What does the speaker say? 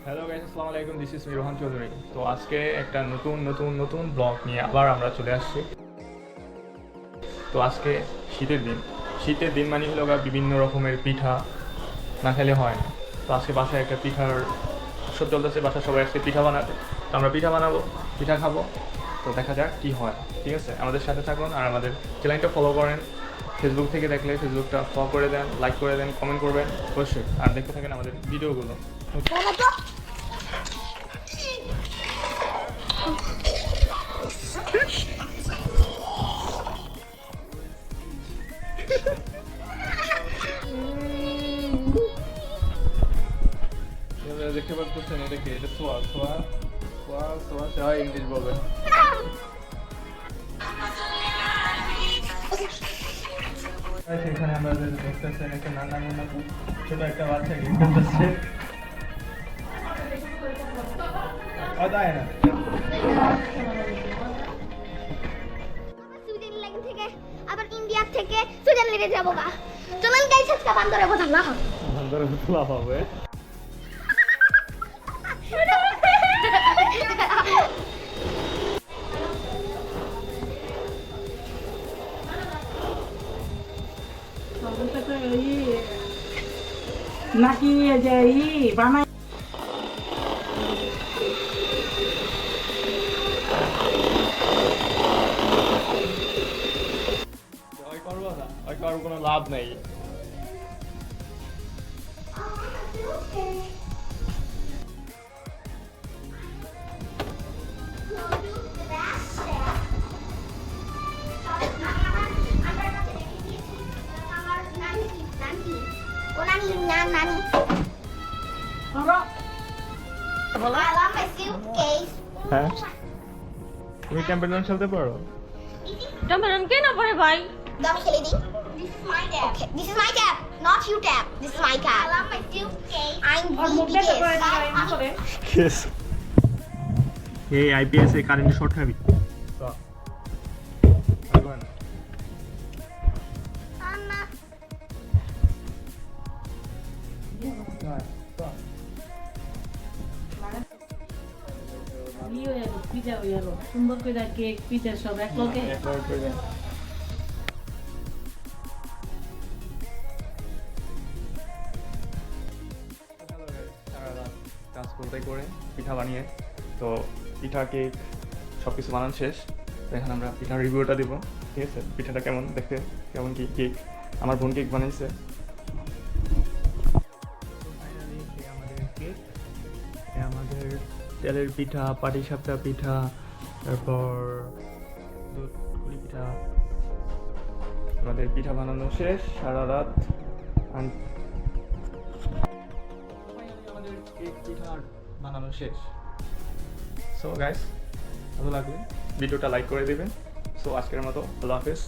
Hello guys, আসসালামু আলাইকুম। This is Rohan Chowdhury. তো আজকে একটা নতুন ব্লগ নিয়ে আবার আমরা চলে আসছি। তো আজকে শীতের দিন মানে হলো বিভিন্ন রকমের পিঠা না খেলে হয় না। তো আজকে বাসায় একটা পিঠার উৎসব চলতেছে, বাসায় সবাই আজকে পিঠা বানাবে। তো আমরা পিঠা বানাবো, পিঠা খাবো। তো দেখা যাক কী হয়, ঠিক আছে? আমাদের সাথে থাকুন আর আমাদের চ্যানেলটা ফলো করেন। ফেসবুক থেকে দেখলে ফেসবুকটা ফলো করে দেন, লাইক করে দেন, কমেন্ট করবেন অবশ্যই। আর দেখতে থাকেন আমাদের ভিডিওগুলো। দেখতে পাচ্ছেন এটা কি? এটা সোয়া সোয়া সোয়া সোয়া সোয়া ইংলিশ বলবেন। সেখানে আমরা দেখতেছেন একটা নানা নানা ছোট একটা বাচ্চা গেম খেলতেছে। তাই না? সুইজারল্যান্ড থেকে আবার ইন্ডিয়া থেকে সুইজারল্যান্ডে যাবো গা। চলেন গাইস আজকে বান্দরে কথা না হয়। বান্দরে তোলা হবে। নাকি যে বানাই ওই করবো কোনো লাভ নেই। নানি হ্যাঁ, তুমি টেম্পেল খেলতে পারো? Tumbaran কেন পরে ভাই? Dom খেলে দিই। This is my tab. Okay, this is my tab, not you tab. This is my tab. I love my suitcase. I'm আর মুখটা তো করে দিবা এমন করে এই আইপিএস এ কারেন্ট শর্ট খাবি তো Anna. ইয়ে হয়ে গেল পিজা হয়ে গেল সুন্দর করে কেক পিজা সব এক লগে কাজ করতে করে পিঠা বানিয়ে, তো পিঠা কেক সব কিছু বানানো শেষ। তো এখন আমরা পিঠার রিভিউটা দিব, ঠিক আছে? পিঠাটা কেমন দেখতে, কেমন কি কেক আমার বোন কেক বানিয়েছে। আমাদের কেক, আমাদের তেলের পিঠা, পাটিসাপটা পিঠা, তারপর দুধ পুলি পিঠা। আমাদের পিঠা বানানো শেষ সারা রাত। আমাদের কেক পিঠা বানানো শেষ। সো গাইস, ভালো লাগলে ভিডিওটা লাইক করে দিবেন। সো আজকের মতো আল্লাহ হাফেজ।